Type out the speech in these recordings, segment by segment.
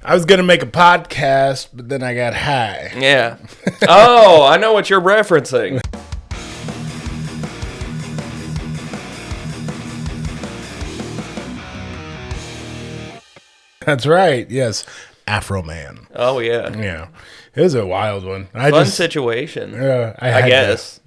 I was going to make a podcast, but then I got high. Yeah. Oh, I know what you're referencing. That's right. Yes. Afroman. Oh, yeah. Yeah. It was a wild one. Fun situation. I guess.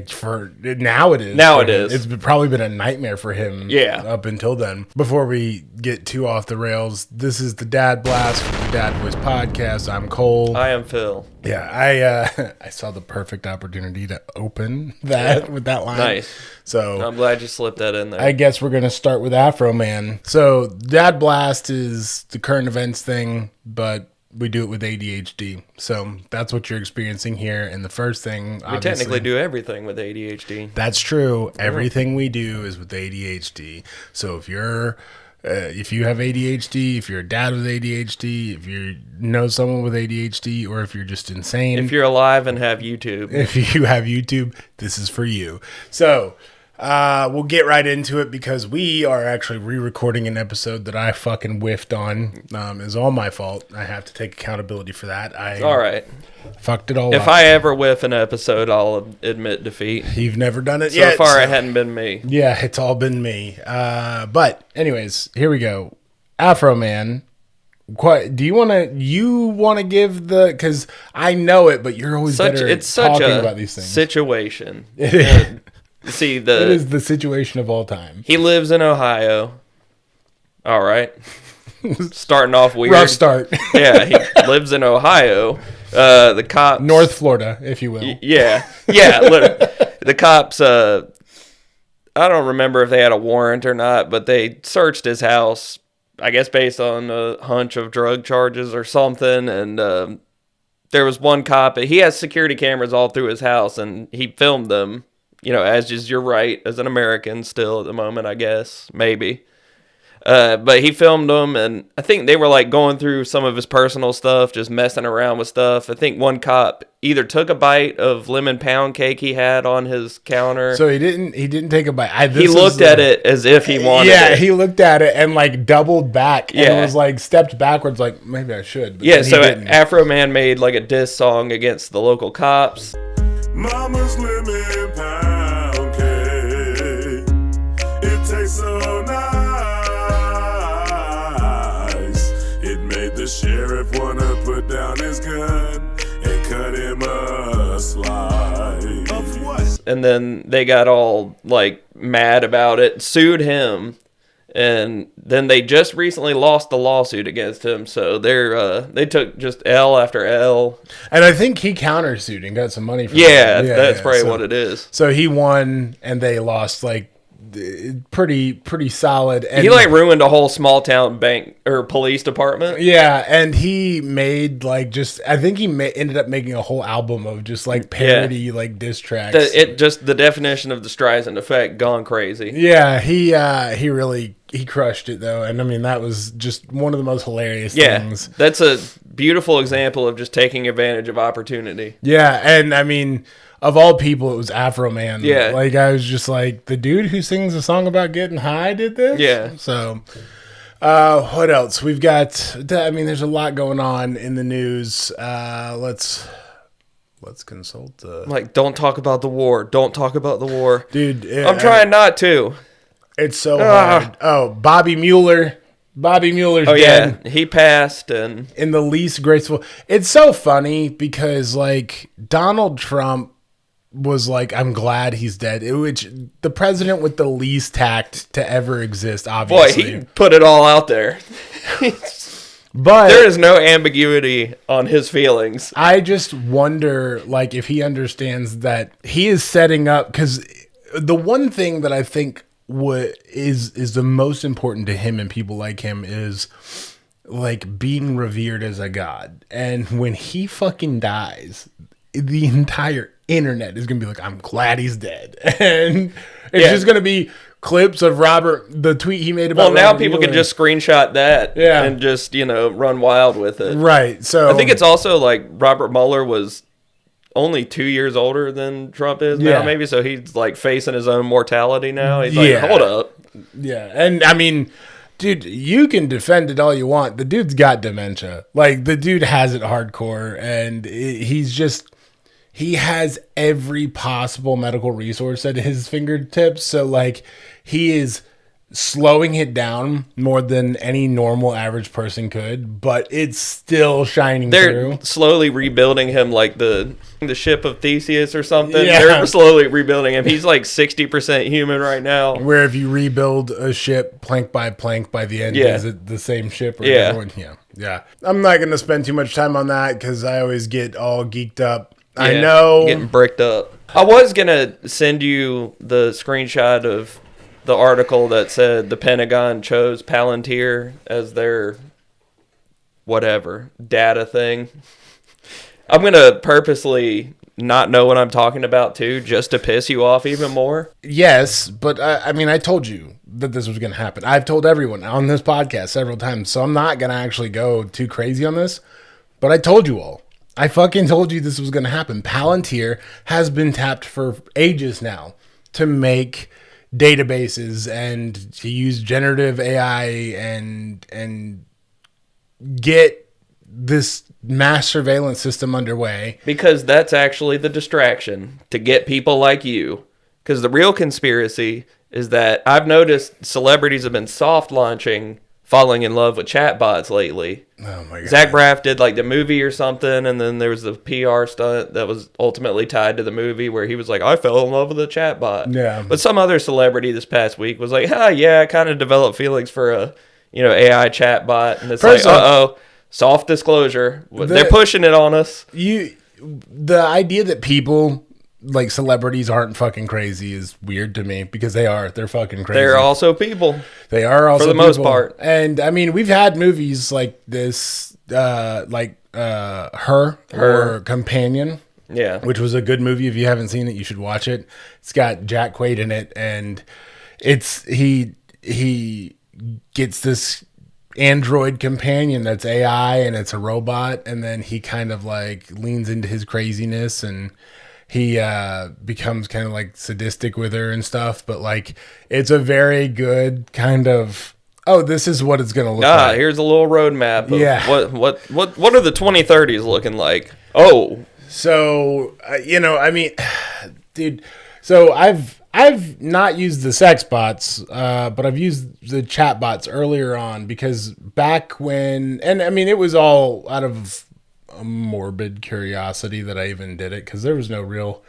For now it is. Now it is. It's probably been a nightmare for him. Yeah. Up until then. Before we get too off the rails, this is the Dad Blast from the Dad Voice Podcast. I'm Cole. I am Phil. Yeah, I saw the perfect opportunity to open that with that line. Nice. So I'm glad you slipped that in there. I guess we're gonna start with Afroman. So Dad Blast is the current events thing, but we do it with ADHD. So that's what you're experiencing here. And the first thing, we technically do everything with ADHD. That's true. Everything we do is with ADHD. So if you have ADHD, if you're a dad with ADHD, if you know someone with ADHD, or if you're just insane. If you're alive and have YouTube. If you have YouTube, this is for you. So we'll get right into it because we are actually re-recording an episode that I fucking whiffed on. It's all my fault. I have to take accountability for that. All right. Fucked it all up. If I ever whiff an episode, I'll admit defeat. You've never done it yet. So far, it hadn't been me. Yeah, it's all been me. But anyways, here we go. Afroman. Do you want to give the, because I know it, but you're always better at talking about these things. Situation. See, it is the situation of all time. He lives in Ohio. All right. Starting off weird. Rough start. Yeah, he lives in Ohio. The cops... North Florida, if you will. Yeah. The cops, I don't remember if they had a warrant or not, but they searched his house, I guess based on a hunch of drug charges or something, and there was one cop. He has security cameras all through his house, and he filmed them. You know, as is your right as an American still at the moment, I guess. Maybe. But he filmed them, and I think they were, like, going through some of his personal stuff, just messing around with stuff. I think one cop either took a bite of lemon pound cake he had on his counter. So he didn't take a bite. He looked at it as if he wanted it. Yeah, he looked at it and, like, doubled back and was, like, stepped backwards, like, maybe I should. But yeah, so Afroman made, like, a diss song against the local cops. Mama's lemon pound cake, it tastes so nice. It made the sheriff wanna put down his gun and cut him a slice. Of what? And then they got all, like, mad about it, sued him. And then they just recently lost the lawsuit against him, so they took just L after L. And I think he countersued and got some money from that's probably what it is. So he won, and they lost, like, pretty solid. And he, like, ruined a whole small town bank or police department. Yeah, and he made, like, I think he ended up making a whole album of just, like, parody, like, diss tracks. The definition of the Streisand effect gone crazy. Yeah, he really crushed it, though. And I mean, that was just one of the most hilarious things. That's a beautiful example of just taking advantage of opportunity. Yeah, and I mean, of all people, it was Afroman. Yeah. Like, I was just like, the dude who sings a song about getting high did this? Yeah. So, what else? We've got, I mean, there's a lot going on in the news. Let's consult. Like, don't talk about the war. Don't talk about the war. Dude. I'm trying not to. It's so hard. Oh, Bobby Mueller's dead. Yeah, he passed, and in the least graceful. It's so funny because, like, Donald Trump was like, I'm glad he's dead. Which the president with the least tact to ever exist, obviously. Boy, he put it all out there. But there is no ambiguity on his feelings. I just wonder, like, if he understands that he is setting up, because the one thing that I think is the most important to him and people like him is, like, being revered as a god. And when he fucking dies, the entire internet is gonna be like, I'm glad he's dead. And it's just gonna be clips of the tweet he made about now people can just screenshot that and just, run wild with it. Right. So I think it's also like Robert Mueller was only 2 years older than Trump is now, maybe. So he's, like, facing his own mortality now. He's like, hold up. Yeah. And I mean, Dude, you can defend it all you want. The dude's got dementia. Like, the dude has it hardcore, and he has every possible medical resource at his fingertips. So, like, he is slowing it down more than any normal average person could, but it's still shining through. They're slowly rebuilding him like the ship of Theseus or something. Yeah. They're slowly rebuilding him. He's like 60% human right now. Where if you rebuild a ship plank by the end, is it the same ship? Or everyone? Yeah. I'm not going to spend too much time on that because I always get all geeked up. Yeah, I know. Getting bricked up. I was going to send you the screenshot of the article that said the Pentagon chose Palantir as their whatever data thing. I'm going to purposely not know what I'm talking about too, just to piss you off even more. Yes, but I mean, I told you that this was going to happen. I've told everyone on this podcast several times, so I'm not going to actually go too crazy on this, but I told you all. I fucking told you this was going to happen. Palantir has been tapped for ages now to make databases and to use generative AI and get this mass surveillance system underway. Because that's actually the distraction, to get people like you. Because the real conspiracy is that I've noticed celebrities have been soft launching falling in love with chatbots lately. Oh my god. Zach Braff did like the movie or something, and then there was the PR stunt that was ultimately tied to the movie where he was like, I fell in love with a chatbot. Yeah. But some other celebrity this past week was like, yeah, I kind of developed feelings for a AI chatbot. And it's First like, off, soft disclosure. They're pushing it on us. The idea that people like celebrities aren't fucking crazy is weird to me because they're fucking crazy. They're also people. They are also for the people. most part. And I mean, we've had movies like this, Her or Companion. Yeah. Which was a good movie. If you haven't seen it, you should watch it. It's got Jack Quaid in it, and he gets this android companion that's AI and it's a robot, and then he kind of like leans into his craziness and he becomes kind of like sadistic with her and stuff, but like it's a very good kind of, oh, this is what it's gonna look like. Here's a little roadmap of what are the 2030s looking like. Oh, so I mean, dude, so I've not used the sex bots, but I've used the chat bots earlier on because back when, and I mean, it was all out of a morbid curiosity that I even did it because there was no real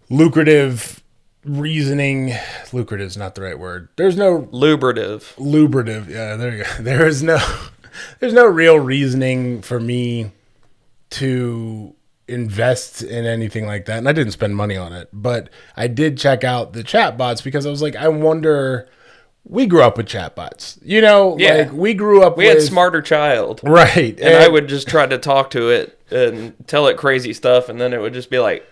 lucrative reasoning. Lucrative is not the right word. There's no lubrative. Yeah, there you go. There's no real reasoning for me to invest in anything like that, and I didn't spend money on it, but I did check out the chat bots because I was like, I wonder. We grew up with chatbots, like we had Smarter Child, right? And I would just try to talk to it and tell it crazy stuff, and then it would just be like,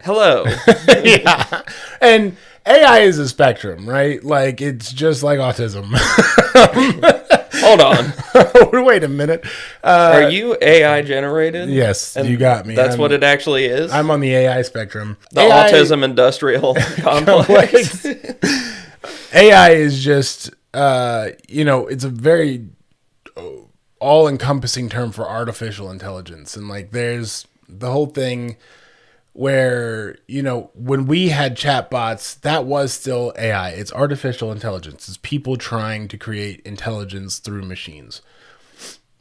"Hello." Yeah, and AI is a spectrum, right? Like it's just like autism. Hold on. Wait a minute. Are you AI generated? Yes, and you got me. That's what it actually is. I'm on the AI spectrum. The autism industrial complex. AI is just, it's a very all-encompassing term for artificial intelligence. And, like, there's the whole thing where, when we had chatbots, that was still AI. It's artificial intelligence. It's people trying to create intelligence through machines.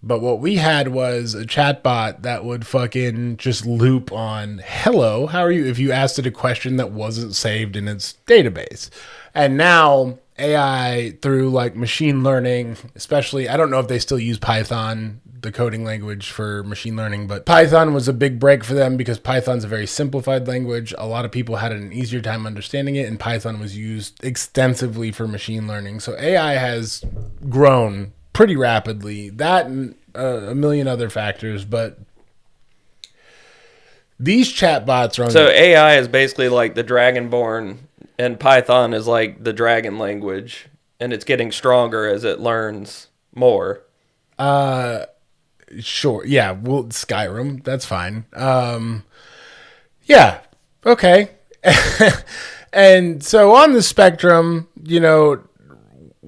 But what we had was a chatbot that would fucking just loop on, hello, how are you? If you asked it a question that wasn't saved in its database. And now AI through like machine learning, especially, I don't know if they still use Python, the coding language for machine learning, but Python was a big break for them because Python's a very simplified language. A lot of people had an easier time understanding it, and Python was used extensively for machine learning. So AI has grown pretty rapidly. That and a million other factors, but these chatbots are on. So AI is basically like the Dragonborn, and Python is like the dragon language, and it's getting stronger as it learns more. Sure. Yeah. Well, Skyrim. That's fine. Yeah. Okay. And so on the spectrum,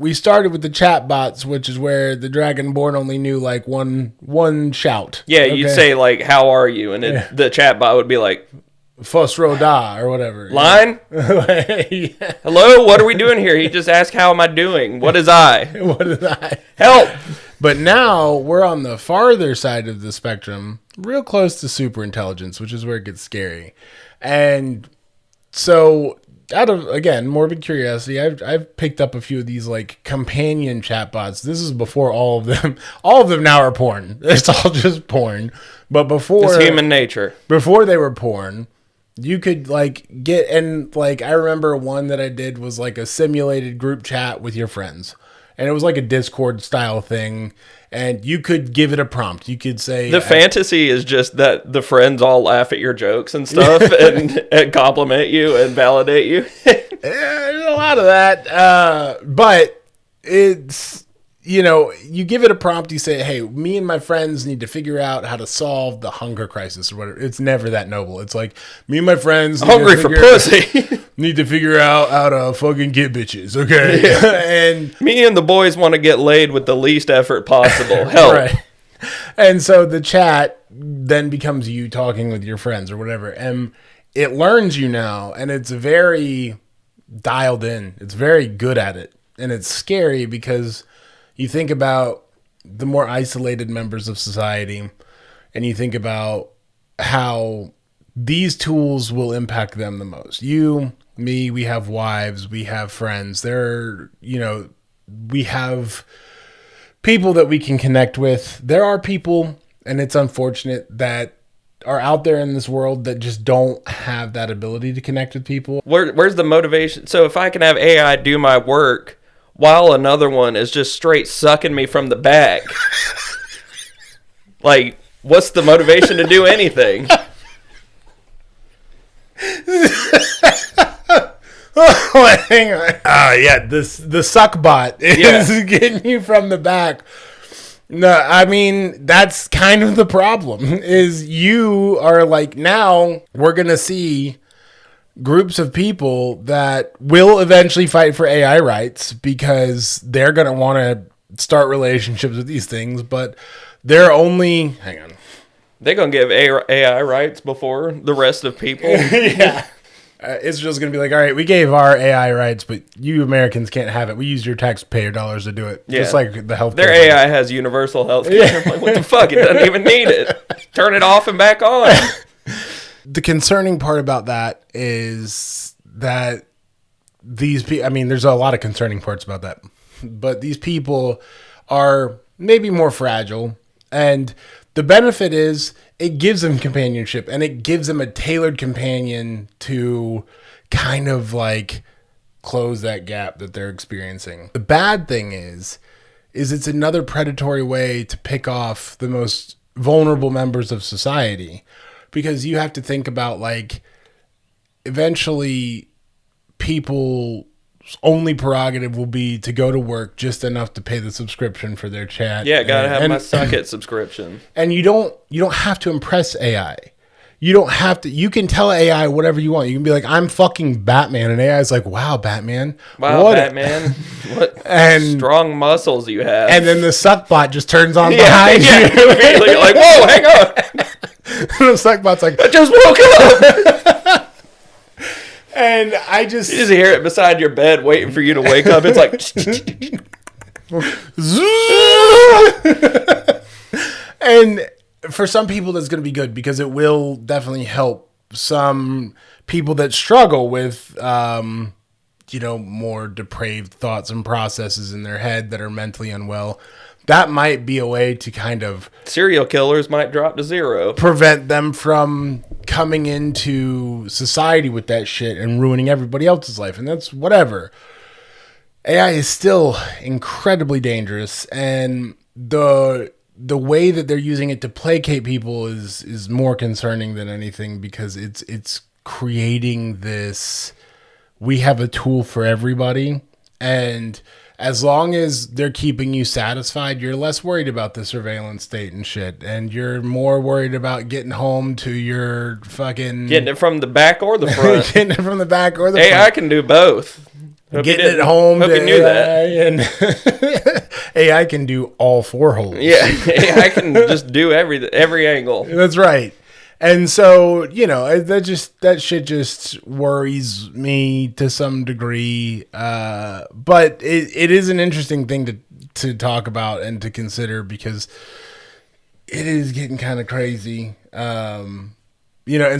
we started with the chat bots, which is where the Dragonborn only knew like one shout. Yeah, you'd say like, "How are you?" And the chat bot would be like, "Fosro da" or whatever. Line? Yeah. Hello, what are we doing here? He just asked, "How am I doing? What is I? What is I? Help!" But now we're on the farther side of the spectrum, real close to super intelligence, which is where it gets scary. And so, out of, again, morbid curiosity, I've picked up a few of these like companion chatbots. This is before all of them now are porn. It's all just porn. But before, It's human nature. Before they were porn, you could like get, and like I remember one that I did was like a simulated group chat with your friends. And it was like a Discord style thing. And you could give it a prompt. You could say... The fantasy is just that the friends all laugh at your jokes and stuff and compliment you and validate you. There's a lot of that. But it's... You know, you give it a prompt, you say, hey, me and my friends need to figure out how to solve the hunger crisis or whatever. It's never that noble. It's like, me and my friends... Hungry for pussy. Need to figure out how to fucking get bitches, okay? Yeah. And me and the boys want to get laid with the least effort possible. Help. Right. And so the chat then becomes you talking with your friends or whatever. And it learns you now, and it's very dialed in. It's very good at it. And it's scary because... You think about the more isolated members of society, and you think about how these tools will impact them the most. You, me, we have wives, we have friends. We have people that we can connect with. There are people, and it's unfortunate, that are out there in this world that just don't have that ability to connect with people. Where's the motivation? So if I can have AI do my work while another one is just straight sucking me from the back, like, what's the motivation to do anything? Oh, hang on. Yeah, the suck bot is getting you from the back. No, I mean, that's kind of the problem, is you are like, now we're going to see groups of people that will eventually fight for AI rights because they're going to want to start relationships with these things, but they're only... Hang on. They're going to give AI rights before the rest of people? Yeah. Israel's going to be like, all right, we gave our AI rights, but you Americans can't have it. We use your taxpayer dollars to do it. Yeah. Just like the health. Their AI has universal health care. Yeah. I'm like, what the fuck? It doesn't even need it. Turn it off and back on. The concerning part about that is that these people, I mean, there's a lot of concerning parts about that, but these people are maybe more fragile, and the benefit is it gives them companionship, and it gives them a tailored companion to kind of like close that gap that they're experiencing. The bad thing is it's another predatory way to pick off the most vulnerable members of society, because you have to think about, like, eventually people's only prerogative will be to go to work just enough to pay the subscription for their chat. Yeah, gotta have my Suck It subscription. And you don't have to impress AI. You don't have to. You can tell AI whatever you want. You can be like, I'm fucking Batman, and AI is like, wow, Batman. Wow, what Batman. What strong muscles you have. And then the suck bot just turns on behind you. Immediately, you're like, whoa, hang on. The suck bot's like, I just woke up. And I just... You just hear it beside your bed waiting for you to wake up. It's like... And for some people, that's going to be good, because it will definitely help some people that struggle with, more depraved thoughts and processes in their head that are mentally unwell. That might be a way to kind of... Serial killers might drop to zero. Prevent them from coming into society with that shit and ruining everybody else's life. And that's whatever. AI is still incredibly dangerous. And the way that they're using it to placate people is more concerning than anything, because it's creating this... We have a tool for everybody. And... as long as they're keeping you satisfied, you're less worried about the surveillance state and shit. And you're more worried about getting home to your fucking... Getting it from the back or the front. Getting it from the back or the front. front. I can do both. getting it home hope to you knew AI, and AI can do all 4 holes. Yeah, I can just do every angle. That's right. And so, that shit just worries me to some degree. But it is an interesting thing to talk about and to consider, because it is getting kind of crazy. And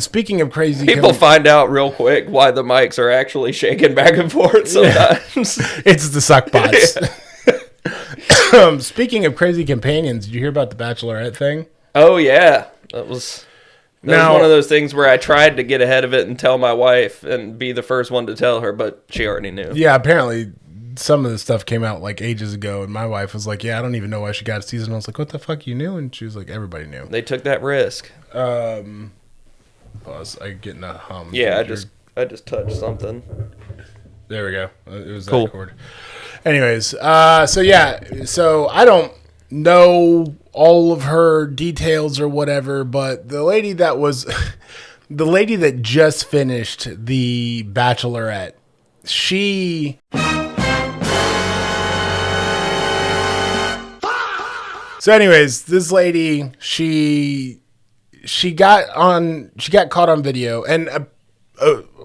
speaking of crazy, people find out real quick why the mics are actually shaking back and forth sometimes. Yeah. It's the suck bots. Yeah. Speaking of crazy companions, did you hear about the Bachelorette thing? Oh, yeah. That was one of those things where I tried to get ahead of it and tell my wife and be the first one to tell her, but she already knew. Yeah, apparently some of the stuff came out like ages ago, and my wife was like, yeah, I don't even know why she got a season. I was like, what the fuck, you knew? And she was like, everybody knew. They took that risk. Pause. I get in a hum. Yeah, I just touched something. There we go. It was cool. That chord. Anyways, so I don't know all of her details or whatever, but the lady that just finished the Bachelorette, she... So anyways, this lady, she got caught on video, and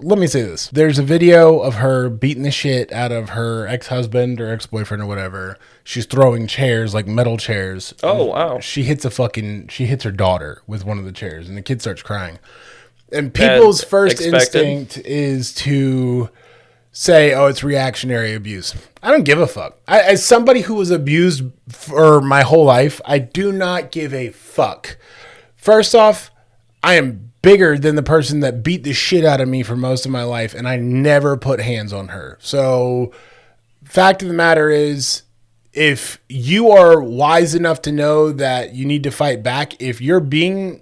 let me say this. There's a video of her beating the shit out of her ex-husband or ex-boyfriend or whatever. She's throwing chairs, like metal chairs. Oh, wow. She hits her daughter with one of the chairs, and the kid starts crying. And people's first instinct is to say, oh, it's reactionary abuse. I don't give a fuck. As somebody who was abused for my whole life, I do not give a fuck. First off, I am bigger than the person that beat the shit out of me for most of my life, and I never put hands on her. So, fact of the matter is, if you are wise enough to know that you need to fight back, if you're being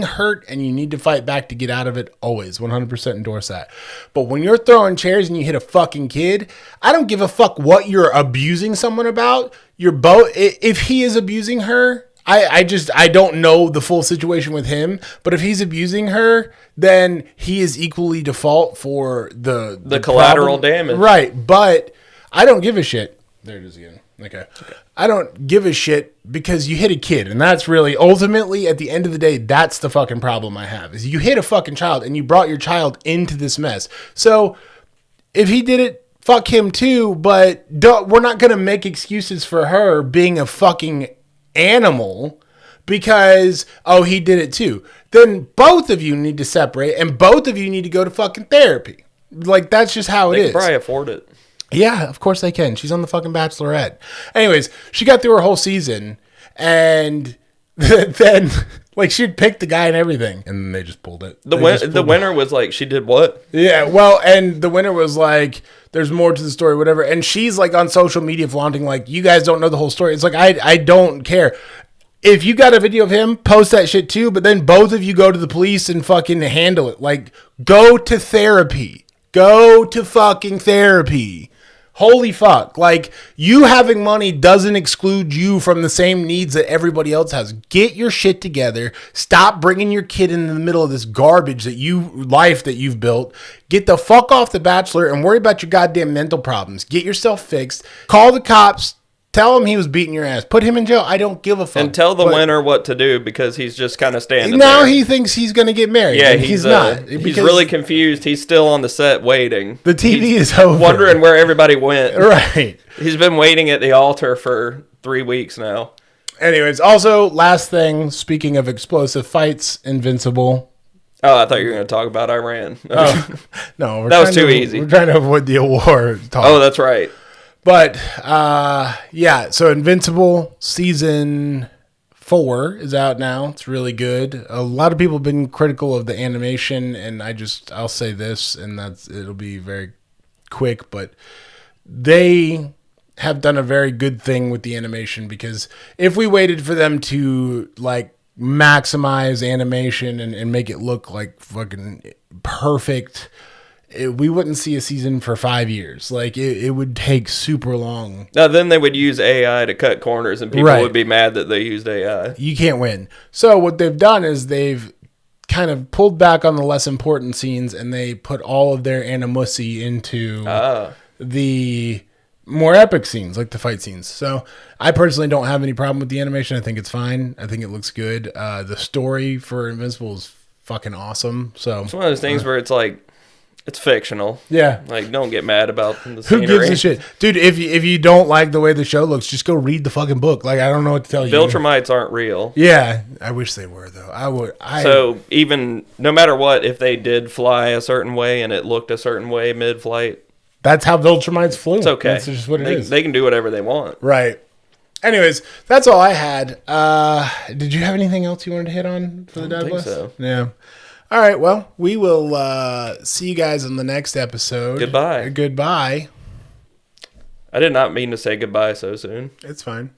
hurt and you need to fight back to get out of it, always 100% endorse that. But when you're throwing chairs and you hit a fucking kid, I don't give a fuck what you're abusing someone about. If he is abusing her, I don't know the full situation with him, but if he's abusing her, then he is equally default for the collateral damage. Right, but I don't give a shit. There it is again. Okay. I don't give a shit because you hit a kid, and that's really, ultimately, at the end of the day, that's the fucking problem I have, is you hit a fucking child, and you brought your child into this mess. So, if he did it, fuck him too, but we're not going to make excuses for her being a fucking animal because, oh, he did it too. Then both of you need to separate, and both of you need to go to fucking therapy. Like, that's just how it is. They can probably afford it. Yeah, of course they can. She's on the fucking Bachelorette. Anyways, she got through her whole season, and then, like, she'd picked the guy and everything, and then they just pulled it. The winner was like, she did what? Yeah, well, and the winner was like, there's more to the story, whatever. And she's, like, on social media flaunting, like, you guys don't know the whole story. It's like, I don't care. If you got a video of him, post that shit too, but then both of you go to the police and fucking handle it. Like, go to therapy. Go to fucking therapy. Holy fuck. Like, you having money doesn't exclude you from the same needs that everybody else has. Get your shit together. Stop bringing your kid in the middle of this garbage life that you've built. Get the fuck off The Bachelor and worry about your goddamn mental problems. Get yourself fixed. Call the cops. Tell him he was beating your ass. Put him in jail. I don't give a fuck. And tell the winner what to do because he's just kind of standing now there. He thinks he's going to get married. Yeah, he's not. He's really confused. He's still on the set waiting. The TV is over. Wondering where everybody went. Right. He's been waiting at the altar for 3 weeks now. Anyways, also, last thing, speaking of explosive fights, Invincible. Oh, I thought you were going to talk about Iran. Oh, no. That was too easy. We're trying to avoid the award talk. Oh, that's right. But, yeah, so Invincible Season 4 is out now. It's really good. A lot of people have been critical of the animation, and I'll say this, and it'll be very quick, but they have done a very good thing with the animation, because if we waited for them to, like, maximize animation and make it look like fucking perfect, we wouldn't see a season for 5 years. Like, it would take super long. Now, then they would use AI to cut corners, and people would be mad that they used AI. You can't win. So what they've done is they've kind of pulled back on the less important scenes, and they put all of their animosity into the more epic scenes, like the fight scenes. So I personally don't have any problem with the animation. I think it's fine. I think it looks good. The story for Invincible is fucking awesome. So it's one of those things where it's like, it's fictional. Yeah. Like, don't get mad about the who scenery. gives a shit, dude? If you don't like the way the show looks, just go read the fucking book. Like, I don't know what to tell you. Viltrumites aren't real. Yeah, I wish they were though. So even no matter what, if they did fly a certain way and it looked a certain way mid-flight, that's how Viltrumites flew. It's okay. That's just what it is. They can do whatever they want. Right. Anyways, that's all I had. Did you have anything else you wanted to hit on for the Dad Bless? So. Yeah. All right. Well, we will see you guys on the next episode. Goodbye. Goodbye. I did not mean to say goodbye so soon. It's fine.